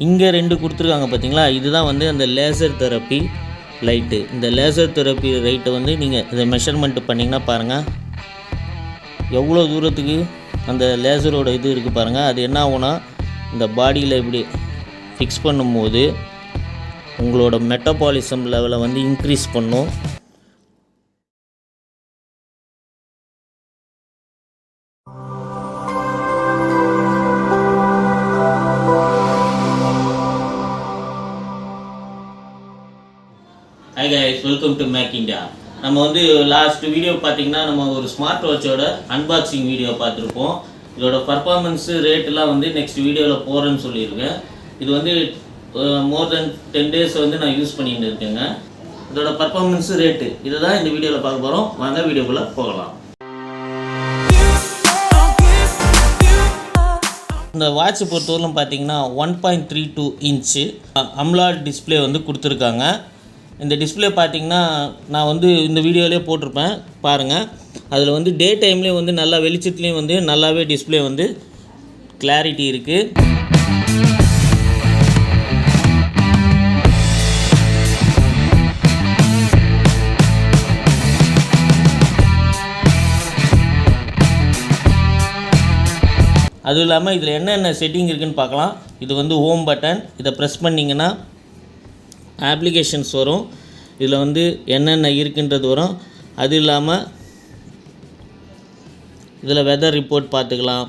இங்கே 2 கொடுத்துருக்காங்க பார்த்தீங்களா, இதுதான் வந்து அந்த லேசர் தெரப்பி லைட்டு. இந்த லேசர் தெரப்பி லைட்டை வந்து நீங்கள் இதை மெஷர்மெண்ட் பண்ணிங்கன்னா பாருங்கள் எவ்வளோ தூரத்துக்கு அந்த லேசரோட இது இருக்குது பாருங்கள். அது என்ன ஆகும்னா இந்த பாடியில் இப்படி ஃபிக்ஸ் பண்ணும்போது உங்களோட மெட்டபாலிசம் லெவலை வந்து இன்க்ரீஸ் பண்ணும். Hi guys, welcome to Mac India. நம்ம வந்து லாஸ்ட் வீடியோ பார்த்தீங்கன்னா நம்ம ஒரு ஸ்மார்ட் வாட்சோட அன்பாக்சிங் வீடியோ பார்த்துருப்போம். இதோட பர்ஃபார்மன்ஸு ரேட்டெலாம் வந்து நெக்ஸ்ட் வீடியோவில் போகிறேன்னு சொல்லியிருக்கேன். இது வந்து மோர் தென் 10 days வந்து நான் யூஸ் பண்ணிட்டு இருக்கேங்க. இதோட பர்ஃபார்மன்ஸு ரேட்டு இதை தான் இந்த வீடியோவில் பார்க்க போகிறோம். வாங்க வீடியோக்குள்ளே போகலாம். இந்த வாட்ச் பொறுத்தவரைக்கும் பார்த்தீங்கன்னா 1.32 இன்ச்சு அம்லாட் டிஸ்பிளே வந்து கொடுத்துருக்காங்க. இந்த டிஸ்பிளே பார்த்திங்கன்னா நான் வந்து இந்த வீடியோவிலே போட்டிருப்பேன் பாருங்கள். அதில் வந்து டே டைம்லேயே வந்து நல்லா வெளிச்சத்துலேயும் வந்து நல்லாவே டிஸ்பிளே வந்து கிளாரிட்டி இருக்குது. அதுவும் இல்லாமல் இதில் என்னென்ன செட்டிங் இருக்குதுன்னு பார்க்கலாம். இது வந்து ஹோம் பட்டன். இதை ப்ரெஸ் பண்ணிங்கன்னா அப்ளிகேஷன்ஸ் வரும். இதில் வந்து என்னென்ன இருக்குன்றது வரும். அது இல்லாமல் இதில் வெதர் ரிப்போர்ட் பார்த்துக்கலாம்.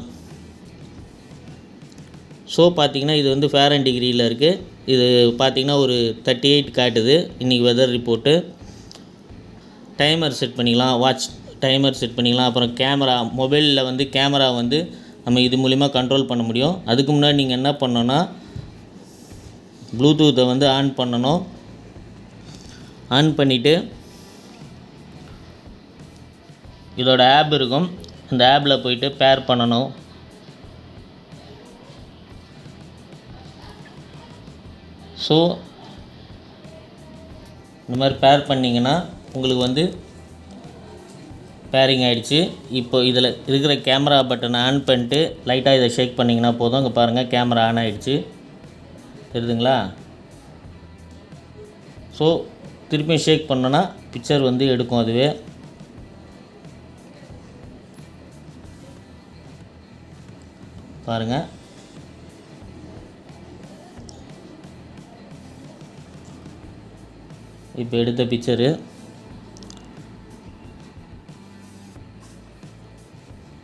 ஸோ பார்த்திங்கன்னா இது வந்து ஃபேரன் டிகிரியில் இருக்குது. இது பார்த்திங்கன்னா ஒரு 38 காட்டுது இன்றைக்கி வெதர் ரிப்போர்ட்டு. டைமர் செட் பண்ணிக்கலாம், வாட்ச் டைமர் செட் பண்ணிக்கலாம். அப்புறம் கேமரா, மொபைலில் வந்து கேமரா வந்து நம்ம இது மூலிமா கண்ட்ரோல் பண்ண முடியும். அதுக்கு முன்னாடி நீங்கள் என்ன பண்ணணுன்னா ப்ளூடூத்தை வந்து ஆன் பண்ணணும். ஆன் பண்ணிவிட்டு இதோட ஆப் இருக்கும், அந்த ஆப்பில் போயிட்டு பேர் பண்ணணும். ஸோ இந்த மாதிரி பேர் பண்ணிங்கன்னா உங்களுக்கு வந்து பேரிங் ஆகிடுச்சு. இப்போ இதில் இருக்கிற கேமரா பட்டனை ஆன் பண்ணிட்டு லைட்டாக இதை ஷேக் பண்ணிங்கன்னா போதும். இங்கே பாருங்கள் கேமரா ஆன் ஆகிடுச்சு, தெரியுதுங்களா? ஸோ திருப்பியும் ஷேக் பண்ணோன்னா பிக்சர் வந்து எடுக்கும் அதுவே. பாருங்கள், இப்போ எடுத்த பிக்சரு.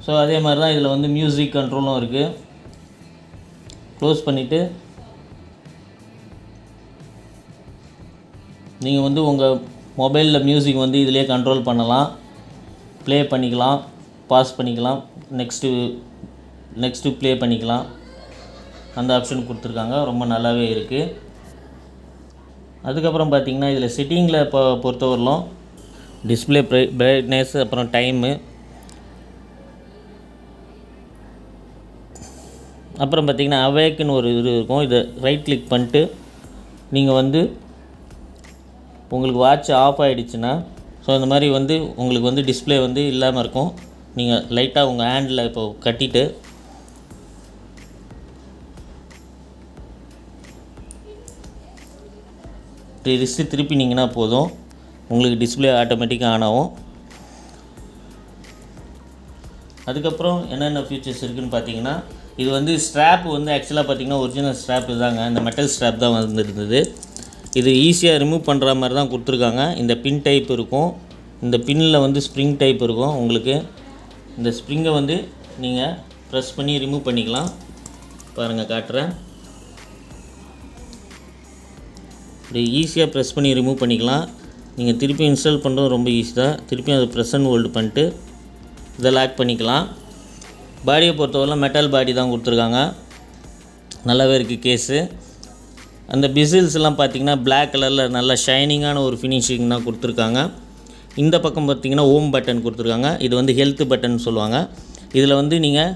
ஸோ அதே மாதிரி தான் இதில் வந்து மியூசிக் கண்ட்ரோலும் இருக்குது. க்ளோஸ் பண்ணிவிட்டு நீங்கள் வந்து உங்கள் மொபைலில் மியூசிக் வந்து இதிலே கண்ட்ரோல் பண்ணலாம், ப்ளே பண்ணிக்கலாம், பாஸ் பண்ணிக்கலாம், நெக்ஸ்ட்டு ப்ளே பண்ணிக்கலாம். அந்த ஆப்ஷன் கொடுத்துருக்காங்க, ரொம்ப நல்லாவே இருக்குது. அதுக்கப்புறம் பார்த்திங்கன்னா இதில் செட்டிங்கில் இப்போ பொறுத்தவரையிலும் டிஸ்பிளே பிரைட்னஸ், அப்புறம் டைமு, அப்புறம் பார்த்திங்கன்னா அவேக்குன்னு ஒரு இது இருக்கும். இதை ரைட் கிளிக் பண்ணிட்டு நீங்கள் வந்து உங்களுக்கு வாட்ச் ஆஃப் ஆகிடுச்சுன்னா ஸோ இந்த மாதிரி வந்து உங்களுக்கு வந்து டிஸ்பிளே வந்து இல்லாமல் இருக்கும். நீங்கள் லைட்டாக உங்கள் ஹேண்டில் இப்போ கட்டிட்டு ரிஸ்ட்டு திருப்பினீங்கன்னா போதும், உங்களுக்கு டிஸ்பிளே ஆட்டோமேட்டிக்காக ஆன் ஆகும். அதுக்கப்புறம் என்னென்ன ஃபீச்சர்ஸ் இருக்குதுன்னு பார்த்தீங்கன்னா இது வந்து ஸ்ட்ராப் வந்து ஆக்சுவலாக பார்த்திங்கன்னா ஒரிஜினல் ஸ்ட்ராப் தாங்க, இந்த மெட்டல் ஸ்ட்ராப் தான் வந்துருந்தது. இது ஈஸியாக ரிமூவ் பண்ணுற மாதிரி தான் கொடுத்துருக்காங்க. இந்த பின் டைப் இருக்கும், இந்த பின்னில் வந்து ஸ்ப்ரிங் டைப் இருக்கும். உங்களுக்கு இந்த ஸ்ப்ரிங்கை வந்து நீங்கள் ப்ரெஸ் பண்ணி ரிமூவ் பண்ணிக்கலாம். பாருங்கள், காட்டுறேன். இப்படி ஈஸியாக ப்ரெஸ் பண்ணி ரிமூவ் பண்ணிக்கலாம். நீங்கள் திருப்பி இன்ஸ்டால் பண்ணுறது ரொம்ப ஈஸி தான். திருப்பி அதை ப்ரெஸ் அண்ட் ஹோல்டு பண்ணிட்டு இதை லாக் பண்ணிக்கலாம். பாடியை பொறுத்தவரை மெட்டல் பாடி தான் கொடுத்துருக்காங்க, நல்லாவே இருக்குது கேஸு. அந்த பிசில்ஸ்லாம் பார்த்திங்கன்னா பிளாக் கலரில் நல்லா ஷைனிங்கான ஒரு ஃபினிஷிங் தான் கொடுத்துருக்காங்க. இந்த பக்கம் பார்த்திங்கன்னா ஹோம் பட்டன் கொடுத்துருக்காங்க. இது வந்து ஹெல்த் பட்டன் சொல்லுவாங்க. இதில் வந்து நீங்கள்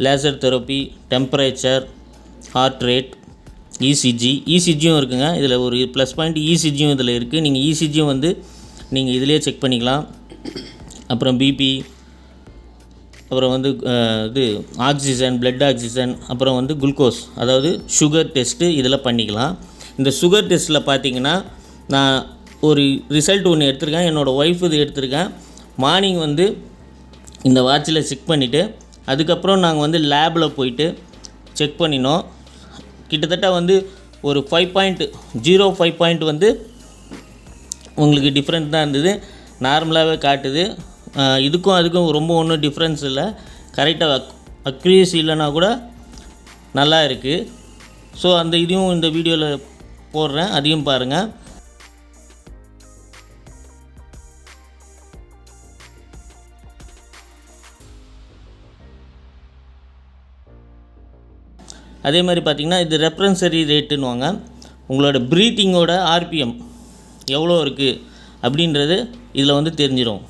laser therapy, temperature, heart rate, இசிஜியும் இருக்குங்க. இதில் ஒரு ப்ளஸ் பாயிண்ட் இசிஜியும் இதில் இருக்குது. நீங்கள் இசிஜியும் வந்து நீங்கள் இதிலே செக் பண்ணிக்கலாம். அப்புறம் பிபி, அப்புறம் வந்து இது ஆக்சிஜன், பிளட் ஆக்சிஜன், அப்புறம் வந்து குளுக்கோஸ், அதாவது சுகர் டெஸ்ட்டு இதில் பண்ணிக்கலாம். இந்த சுகர் டெஸ்ட்டில் பார்த்திங்கன்னா நான் ஒரு ரிசல்ட் ஒன்று எடுத்திருக்கேன். என்னோடய ஒய்ஃப் இது எடுத்திருக்கேன். மார்னிங் வந்து இந்த வாட்சில் செக் பண்ணிவிட்டு அதுக்கப்புறம் நாங்கள் வந்து லேபில் போயிட்டு செக் பண்ணினோம். கிட்டத்தட்ட வந்து ஒரு 5.05 பாயிண்ட் வந்து உங்களுக்கு டிஃப்ரெண்ட் தான் இருந்தது. நார்மலாகவே காட்டுது. இதுக்கும் அதுக்கும் ரொம்ப ஒன்றும் டிஃப்ரென்ஸ் இல்லை. கரெக்டாக அக்யூரேசி இல்லைனா கூட நல்லா இருக்குது. ஸோ அந்த இதையும் இந்த வீடியோவில் போடுறேன், அதையும் பாருங்கள். அதே மாதிரி பார்த்திங்கன்னா இது ரெஃபரன்சரி ரேட்டுன்னுவாங்க. உங்களோட ப்ரீத்திங்கோட ஆர்பிஎம் எவ்வளோ இருக்குது அப்படின்றது இதில் வந்து தெரிஞ்சிடும்.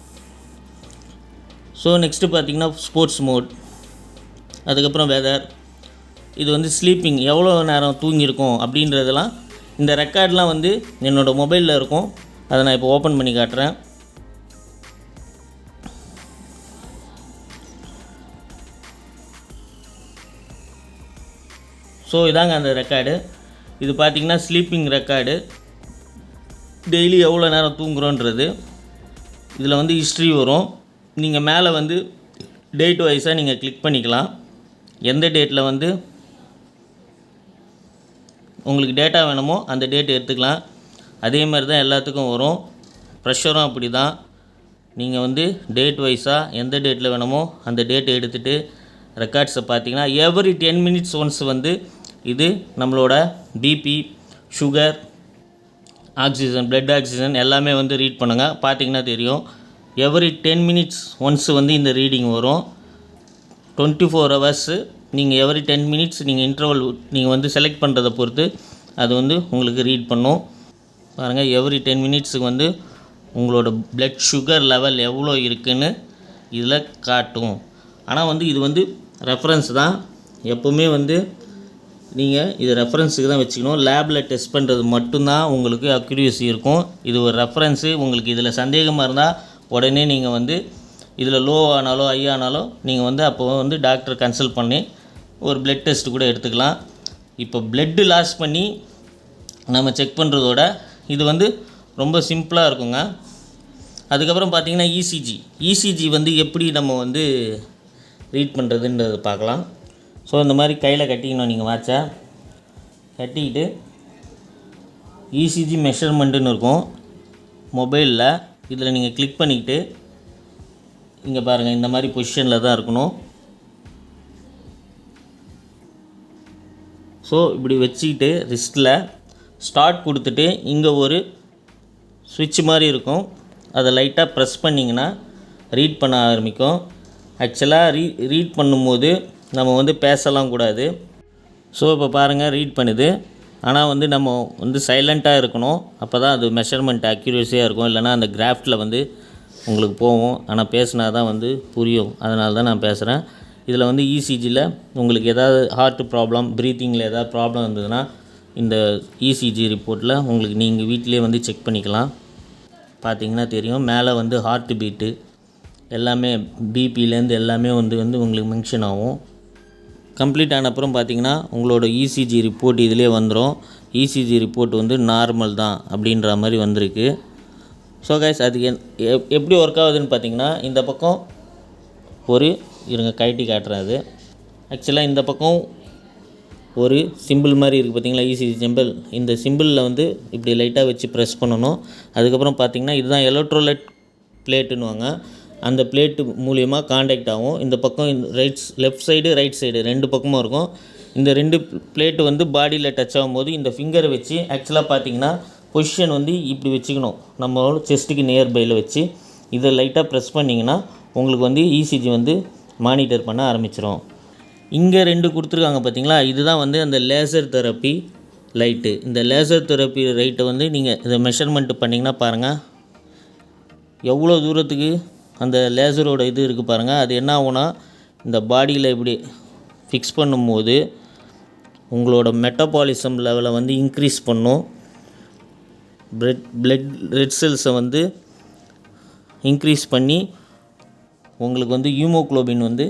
ஸோ நெக்ஸ்ட்டு பார்த்திங்கன்னா ஸ்போர்ட்ஸ் மோட், அதுக்கப்புறம் வெதர், இது வந்து ஸ்லீப்பிங் எவ்வளோ நேரம் தூங்கியிருக்கோம் அப்படின்றதெல்லாம் இந்த ரெக்கார்ட்லாம் வந்து என்னோடய மொபைலில் இருக்கும். அதை நான் இப்போ ஓப்பன் பண்ணி காட்டுறேன். ஸோ இதாங்க அந்த ரெக்கார்டு. இது பார்த்திங்கன்னா ஸ்லீப்பிங் ரெக்கார்டு, டெய்லி எவ்வளோ நேரம் தூங்குறோன்றது. இதில் வந்து ஹிஸ்ட்ரி வரும். நீங்கள் மேலே வந்து டேட் வைஸாக நீங்கள் கிளிக் பண்ணிக்கலாம். எந்த டேட்டில் வந்து உங்களுக்கு டேட்டா வேணுமோ அந்த டேட் எடுத்துக்கலாம். அதே மாதிரி தான் எல்லாத்துக்கும் வரும். ப்ரெஷரும் அப்படி தான். நீங்கள் வந்து டேட் வைஸாக எந்த டேட்டில் வேணுமோ அந்த டேட்டை எடுத்துகிட்டு ரெக்கார்ட்ஸை பார்த்தீங்கன்னா எவ்ரி 10 மினிட்ஸ் ஒன்ஸ் வந்து இது நம்மளோட BP, sugar, oxygen, blood oxygen எல்லாமே வந்து ரீட் பண்ணுங்கள். பார்த்தீங்கன்னா தெரியும். எவ்ரி 10 மினிட்ஸ் ஒன்ஸ் வந்து இந்த ரீடிங் வரும். 24 ஹவர்ஸு நீங்கள் எவ்ரி 10 மினிட்ஸ் நீங்கள் இன்டர்வல் நீங்கள் வந்து செலக்ட் பண்ணுறதை பொறுத்து அது வந்து உங்களுக்கு ரீட் பண்ணும். பாருங்கள், எவ்ரி 10 மினிட்ஸுக்கு வந்து உங்களோட பிளட் சுகர் லெவல் எவ்வளோ இருக்குதுன்னு இதில் காட்டும். ஆனால் வந்து இது வந்து ரெஃபரன்ஸ் தான். எப்போவுமே வந்து நீங்கள் இது ரெஃபரன்ஸுக்கு தான் வச்சுக்கணும். லேபில் டெஸ்ட் பண்ணுறது மட்டும்தான் உங்களுக்கு அக்யூரேசி இருக்கும். இது ஒரு ரெஃபரன்ஸு. உங்களுக்கு இதில் சந்தேகமாக இருந்தால் உடனே நீங்கள் வந்து இதில் லோ ஆனாலோ ஹை ஆனாலோ நீங்கள் வந்து அப்போ வந்து டாக்டர் கன்சல்ட் பண்ணி ஒரு பிளட் டெஸ்ட் கூட எடுத்துக்கலாம். இப்போ பிளட்டு லாஸ் பண்ணி நம்ம செக் பண்ணுறதோட இது வந்து ரொம்ப சிம்பிளாக இருக்குங்க. அதுக்கப்புறம் பார்த்திங்கன்னா இசிஜி வந்து எப்படி நம்ம வந்து ரீட் பண்ணுறதுன்றது பார்க்கலாம். ஸோ இந்த மாதிரி கையில் கட்டிக்கணும். நீங்கள் வாட்சை கட்டிக்கிட்டு இசிஜி மெஷர்மெண்ட்டுன்னு இருக்கும் மொபைலில். இதில் நீங்கள் கிளிக் பண்ணிக்கிட்டு இங்கே பாருங்கள், இந்த மாதிரி பொசிஷனில் தான் இருக்கணும். ஸோ இப்படி வச்சுக்கிட்டு ரிஸ்ட்டில் ஸ்டார்ட் கொடுத்துட்டு இங்கே ஒரு ஸ்விட்ச் மாதிரி இருக்கும். அதை லைட்டாக ப்ரெஸ் பண்ணிங்கன்னா ரீட் பண்ண ஆரம்பிக்கும். ஆக்சுவலாக ரீட் பண்ணும்போது நம்ம வந்து பேசலாம் கூடாது. ஸோ இப்போ பாருங்கள் ரீட் பண்ணுது. ஆனால் வந்து நம்ம வந்து சைலண்ட்டாக இருக்கணும். அப்போ தான் அது மெஷர்மெண்ட் அக்யூரேசியாக இருக்கும். இல்லைனா அந்த கிராஃப்டில் வந்து உங்களுக்கு போகும். ஆனால் பேசினா தான் வந்து புரியும். அதனால தான் நான் பேசுகிறேன். இதில் வந்து இசிஜியில் உங்களுக்கு ஏதாவது ஹார்ட் ப்ராப்ளம், ப்ரீத்திங்கில் ஏதாவது ப்ராப்ளம் இருந்ததுன்னா இந்த இசிஜி ரிப்போர்ட்டில் உங்களுக்கு நீங்கள் வீட்டிலே வந்து செக் பண்ணிக்கலாம். பார்த்திங்கன்னா தெரியும். மேலே வந்து ஹார்ட் பீட்டு எல்லாமே பிபிலேருந்து எல்லாமே வந்து உங்களுக்கு மென்ஷன் ஆகும். கம்ப்ளீட் ஆன அப்புறம் பார்த்திங்கன்னா உங்களோட இசிஜி ரிப்போர்ட் இதிலே வந்துடும். இசிஜி ரிப்போர்ட் வந்து நார்மல் தான் அப்படின்ற மாதிரி வந்திருக்கு. ஸோ கைஸ், அது எப்படி ஒர்க் ஆகுதுன்னு பார்த்திங்கன்னா இந்த பக்கம் ஒரு கைட்டி காட்டுறேன். அது ஆக்சுவலாக இந்த பக்கம் ஒரு சிம்பிள் மாதிரி இருக்குது பார்த்திங்களா, இசிஜி சிம்பிள். இந்த சிம்பிளில் வந்து இப்படி லைட்டாக வச்சு ப்ரெஸ் பண்ணணும். அதுக்கப்புறம் பார்த்திங்கன்னா இதுதான் எலக்ட்ரோலைட் பிளேட்டுன்னுவாங்க. அந்த பிளேட்டு மூலிமா காண்டாக்ட் ஆகும். இந்த பக்கம் லெஃப்ட் சைடு ரைட் சைடு 2 பக்கமும் இருக்கும். இந்த 2 பிளேட்டு வந்து பாடியில் டச் ஆகும்போது இந்த ஃபிங்கரை வச்சு ஆக்சுவலாக பார்த்திங்கன்னா பொசிஷன் வந்து இப்படி வச்சுக்கணும். நம்மளோட செஸ்ட்டுக்கு நியர்பையில் வச்சு இதை லைட்டாக ப்ரெஸ் பண்ணிங்கன்னா உங்களுக்கு வந்து இசிஜி வந்து மானிட்டர் பண்ண ஆரம்பிச்சிடும். இங்கே 2 கொடுத்துருக்காங்க பார்த்திங்களா, இதுதான் வந்து அந்த லேசர் தெரப்பி லைட்டு. இந்த லேசர் தெரப்பி லைட்டை வந்து நீங்கள் இதை மெஷர்மெண்ட் பண்ணிங்கன்னா பாருங்கள் எவ்வளோ தூரத்துக்கு அந்த லேசரோட இது இருக்குது பாருங்கள். அது என்ன ஆகும்னா இந்த பாடியில் இப்படி ஃபிக்ஸ் பண்ணும்போது உங்களோட மெட்டபாலிசம் லெவலை வந்து இன்க்ரீஸ் பண்ணும். பிளட் ரெட் செல்ஸை வந்து இன்க்ரீஸ் பண்ணி உங்களுக்கு வந்து ஹீமோகுளோபின் வந்து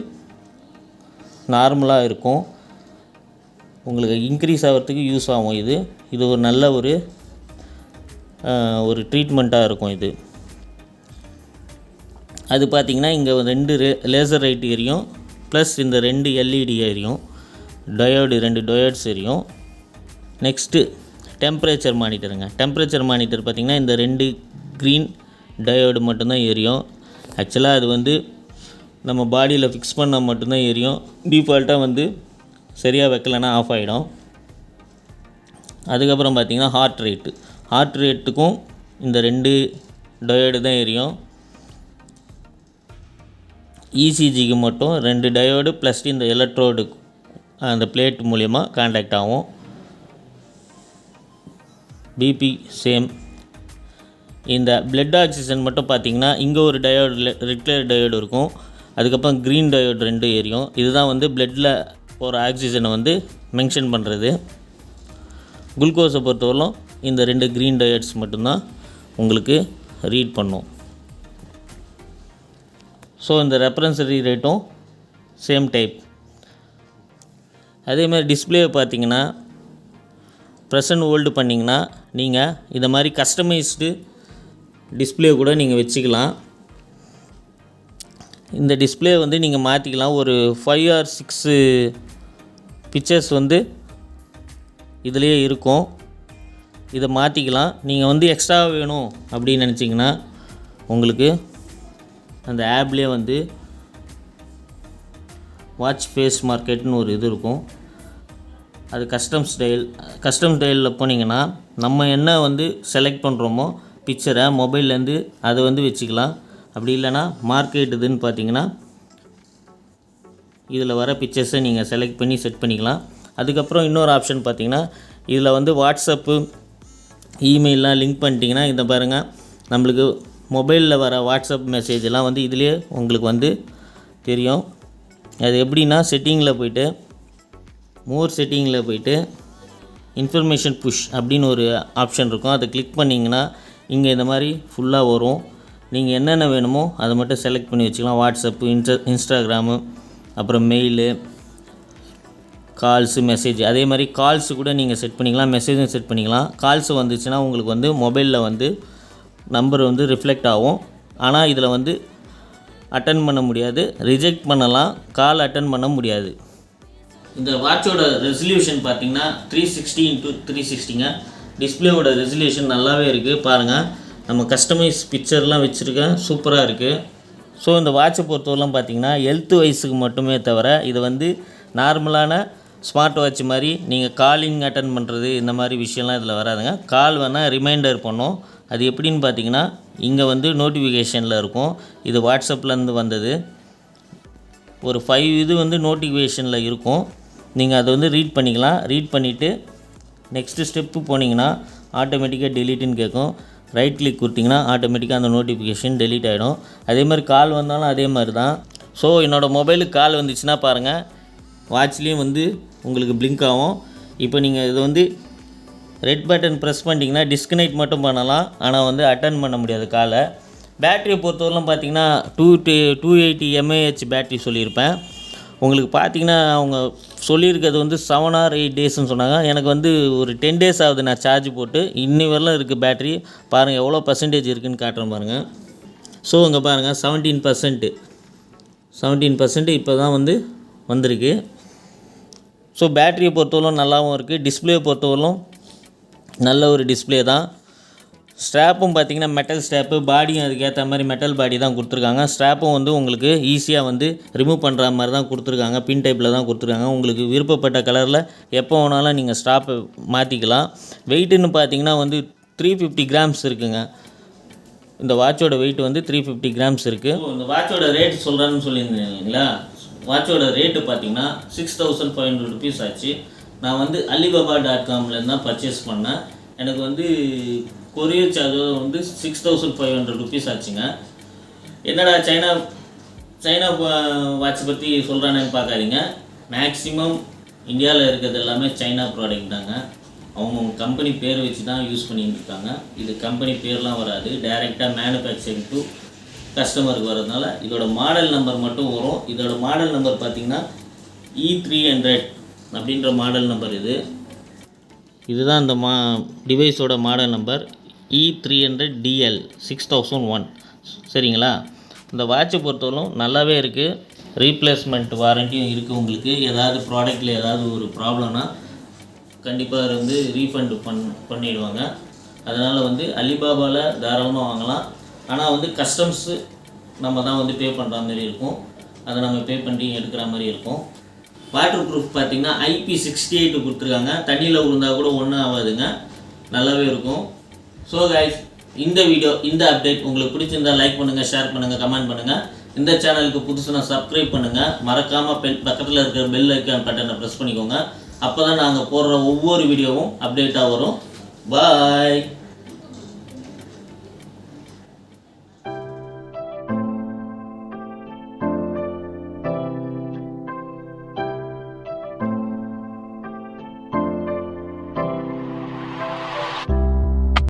நார்மலாக இருக்கும். உங்களுக்கு இன்க்ரீஸ் ஆகிறதுக்கு யூஸ் ஆகும். இது ஒரு நல்ல ஒரு ட்ரீட்மெண்ட்டாக இருக்கும் இது. அது பார்த்திங்கன்னா இங்கே 2 லேசர் லைட் எரியும், ப்ளஸ் இந்த 2 எல்இடி எரியும், 2 டயோட்ஸ் எரியும். நெக்ஸ்ட்டு டெம்பரேச்சர் மானிட்டருங்க. டெம்பரேச்சர் மானிட்டர் பார்த்திங்கன்னா இந்த 2 க்ரீன் டயோடு மட்டும்தான் எரியும். ஆக்சுவலாக அது வந்து நம்ம பாடியில் ஃபிக்ஸ் பண்ணால் மட்டும்தான் எரியும். டிஃபால்ட்டாக வந்து சரியாக வைக்கலைன்னா ஆஃப் ஆகிடும். அதுக்கப்புறம் பார்த்திங்கன்னா ஹார்ட் ரேட்டுக்கும் இந்த 2 டயோடு தான் எரியும். இசிஜிக்கு மட்டும் 2 டயோடு ப்ளஸ் இந்த எலக்ட்ரோடு அந்த பிளேட் மூலிமா காண்டாக்ட் ஆகும். BP same. இந்த பிளட் ஆக்சிஜன் மட்டும் பார்த்திங்கன்னா இங்கே ஒரு டயோடு ரெட் கலர் டயோடு இருக்கும். அதுக்கப்புறம் க்ரீன் டயோடு 2 எரியும். இதுதான் வந்து பிளட்டில் போகிற ஆக்சிஜனை வந்து மென்ஷன் பண்ணுறது. குளுக்கோஸை பொறுத்தவரைக்கும் இந்த 2 க்ரீன் டயோட்ஸ் மட்டும்தான் உங்களுக்கு ரீட் பண்ணும். ஸோ இந்த ரெஃபரன்ஸ் ரேட்டும் சேம் டைப். அதேமாதிரி டிஸ்பிளே பார்த்திங்கன்னா ப்ரெசன்ட் ஹோல்டு பண்ணிங்கன்னா நீங்கள் இதை மாதிரி கஸ்டமைஸ்டு டிஸ்பிளே கூட நீங்கள் வச்சுக்கலாம். இந்த டிஸ்பிளே வந்து நீங்கள் மாற்றிக்கலாம். ஒரு 5 or 6 பிக்சர்ஸ் வந்து இதிலே இருக்கும். இதை மாற்றிக்கலாம். நீங்கள் வந்து எக்ஸ்ட்ரா வேணும் அப்படின்னு நினச்சிங்கன்னா உங்களுக்கு அந்த ஆப்லேயே வந்து வாட்ச் ஃபேஸ் மார்க்கெட்னு ஒரு இது இருக்கும். அது கஸ்டம் ஸ்டைலில் போனீங்கன்னா நம்ம என்ன வந்து செலக்ட் பண்ணுறோமோ பிக்சரை மொபைல்லேருந்து அதை வந்து வச்சுக்கலாம். அப்படி இல்லைனா மார்க்கெட் இதுன்னு பார்த்தீங்கன்னா இதில் வர பிக்சர்ஸை நீங்கள் செலக்ட் பண்ணி செட் பண்ணிக்கலாம். அதுக்கப்புறம் இன்னொரு ஆப்ஷன் பார்த்தீங்கன்னா இதில் வந்து வாட்ஸ்அப்பு இமெயிலெலாம் லிங்க் பண்ணிட்டீங்கன்னா இந்த பாருங்கள், நம்மளுக்கு மொபைலில் வர வாட்ஸ்அப் மெசேஜெல்லாம் வந்து இதிலே உங்களுக்கு வந்து தெரியும். அது எப்படின்னா செட்டிங்கில் போய்ட்டு செட்டிங்கில் போய்ட்டு இன்ஃபர்மேஷன் புஷ் அப்படின்னு ஒரு ஆப்ஷன் இருக்கும். அதை கிளிக் பண்ணிங்கன்னா இங்கே இந்த மாதிரி ஃபுல்லாக வரும். நீங்கள் என்னென்ன வேணுமோ அதை மட்டும் செலக்ட் பண்ணி வச்சுக்கலாம். வாட்ஸ்அப்பு, இன்ஸ்டாகிராமு, அப்புறம் மெயிலு, கால்ஸு, மெசேஜ். அதே மாதிரி கால்ஸு கூட நீங்கள் செட் பண்ணிக்கலாம், மெசேஜும் செட் பண்ணிக்கலாம். கால்ஸு வந்துச்சுன்னா உங்களுக்கு வந்து மொபைலில் வந்து நம்பர் வந்து ரிஃப்ளெக்ட் ஆகும். ஆனால் இதில் வந்து அட்டன் பண்ண முடியாது, ரிஜெக்ட் பண்ணலாம், கால் அட்டன் பண்ண முடியாது. இந்த வாட்சோட ரெசல்யூஷன் பார்த்திங்கன்னா 360x360ங்க. டிஸ்பிளேவோட ரெசல்யூஷன் நல்லாவே இருக்குது. பாருங்கள், நம்ம கஸ்டமைஸ் பிக்சர்லாம் வச்சுருக்கேன், சூப்பராக இருக்குது. ஸோ இந்த வாட்சை பொறுத்தவரைலாம் பார்த்திங்கன்னா ஹெல்த் வைஸுக்கு மட்டுமே தவிர இது வந்து நார்மலான ஸ்மார்ட் வாட்ச் மாதிரி நீங்கள் காலிங் அட்டன் பண்ணுறது இந்த மாதிரி விஷயம்லாம் இதில் வராதுங்க. கால் வேணால் ரிமைண்டர் பண்ணும். அது எப்படின்னு பார்த்தீங்கன்னா இங்கே வந்து நோட்டிஃபிகேஷனில் இருக்கும். இது வாட்ஸ்அப்லேருந்து வந்தது. ஒரு 5 இது வந்து நோட்டிஃபிகேஷனில் இருக்கும். நீங்கள் அதை வந்து ரீட் பண்ணிக்கலாம். ரீட் பண்ணிவிட்டு நெக்ஸ்ட்டு ஸ்டெப்பு போனீங்கன்னா ஆட்டோமேட்டிக்காக டெலீட்டுன்னு கேட்கும். ரைட் கிளிக் கொடுத்திங்கன்னா ஆட்டோமேட்டிக்காக அந்த நோட்டிஃபிகேஷன் டெலீட் ஆகிடும். அதே மாதிரி கால் வந்தாலும் அதே மாதிரி தான். ஸோ என்னோடய மொபைலுக்கு கால் வந்துச்சுன்னா பாருங்கள், வாட்ச்லேயும் வந்து உங்களுக்கு பிளிங்க் ஆகும். இப்போ நீங்கள் இது வந்து ரெட் பட்டன் ப்ரெஸ் பண்ணிட்டீங்கன்னா டிஸ்கனெக்ட் மட்டும் பண்ணலாம், ஆனால் வந்து அட்டன் பண்ண முடியாது காலை. பேட்டரியை பொறுத்தவரைலாம் பார்த்திங்கன்னா 280 mAh பேட்ரி சொல்லியிருப்பேன். உங்களுக்கு பார்த்திங்கன்னா அவங்க சொல்லியிருக்கிறது வந்து 7 or 8 டேஸ்ன்னு சொன்னாங்க. எனக்கு வந்து ஒரு 10 days ஆகுது நான் சார்ஜ் போட்டு. இன்னி வரலாம் இருக்குது பேட்ரி. பாருங்கள் எவ்வளோ பர்சன்டேஜ் இருக்குதுன்னு காட்டுறேன் பாருங்கள். ஸோ இங்கே பாருங்கள் 17% இப்போ தான் வந்திருக்கு. ஸோ பேட்டரியை பொறுத்தவரைக்கும் நல்லாவும் இருக்குது. டிஸ்பிளேயை பொறுத்தவரைக்கும் நல்ல ஒரு டிஸ்பிளே தான். ஸ்ட்ராப்பும் பார்த்திங்கன்னா மெட்டல் ஸ்ட்ராப்பு, பாடியும் அதுக்கேற்ற மாதிரி மெட்டல் பாடி தான் கொடுத்துருக்காங்க. ஸ்ட்ராப்பும் வந்து உங்களுக்கு ஈஸியாக வந்து ரிமூவ் பண்ணுற மாதிரி தான் கொடுத்துருக்காங்க. பின் டைப்பில் தான் கொடுத்துருக்காங்க. உங்களுக்கு விருப்பப்பட்ட கலரில் எப்போ வேணாலும் நீங்கள் ஸ்ட்ராப்பை மாற்றிக்கலாம். வெயிட்டுன்னு பார்த்திங்கன்னா வந்து 350 grams இருக்குங்க. இந்த வாட்சோட வெயிட் வந்து 350 grams இருக்குது. இந்த வாட்சோட ரேட் சொல்கிறேன்னு சொல்லியிருந்தீங்களா, வாட்சோட ரேட்டு பார்த்திங்கன்னா 6500 rupees ஆச்சு. நான் வந்து alibaba.comலேருந்து தான் பர்ச்சேஸ் பண்ணேன். எனக்கு வந்து கொரியர் சார்ஜ் வந்து 6500 rupees ஆச்சுங்க. என்னடா சைனா வாட்ச் பற்றி சொல்கிறானேன்னு பார்க்காதீங்க. மேக்ஸிமம் இந்தியாவில் இருக்கிறது எல்லாமே சைனா ப்ராடக்ட் தாங்க. அவங்க கம்பெனி பேர் வச்சு தான் யூஸ் பண்ணிட்டு இருக்காங்க. இது கம்பெனி பேர்லாம் வராது, டைரெக்டாக மேனுஃபேக்சரிங் டு கஸ்டமருக்கு வரதுனால இதோட மாடல் நம்பர் மட்டும் வரும். இதோட மாடல் நம்பர் பார்த்திங்கன்னா E300 அப்படின்ற மாடல் நம்பர். இதுதான் இந்த டிவைஸோட மாடல் நம்பர் E300DL 6001. சரிங்களா? இந்த வாட்சை பொறுத்தவரைக்கும் நல்லாவே இருக்குது. ரீப்ளேஸ்மெண்ட் வாரண்டியும் இருக்குது. உங்களுக்கு ஏதாவது ப்ராடக்ட்டில் ஏதாவது ஒரு ப்ராப்ளம்னா கண்டிப்பாக ரீஃபண்ட் பண்ணிவிடுவாங்க. அதனால் அலிபாபாவில் தாராளமாக வாங்கலாம். ஆனால் கஸ்டம்ஸு நம்ம தான் பே பண்ணுற மாதிரி இருக்கும். அதை நம்ம பே பண்ணி எடுக்கிற மாதிரி இருக்கும். வாட்டர் ப்ரூஃப் பார்த்திங்கன்னா IP68 கொடுத்துருக்காங்க. தண்ணியில் விழுந்தால் கூட ஒன்றும் ஆகாதுங்க, நல்லாவே இருக்கும். ஸோ கைஸ், இந்த வீடியோ, இந்த அப்டேட் உங்களுக்கு பிடிச்சிருந்தால் லைக் பண்ணுங்கள், ஷேர் பண்ணுங்கள், கமெண்ட் பண்ணுங்கள். இந்த சேனலுக்கு புதுசுனா சப்ஸ்கிரைப் பண்ணுங்கள். மறக்காமல் பக்கத்தில் இருக்கிற பெல் ஐக்கான் பட்டனை ப்ரெஸ் பண்ணிக்கோங்க. அப்போ தான் நாங்கள் போடுற ஒவ்வொரு வீடியோவும் அப்டேட்டாக வரும். பாய்.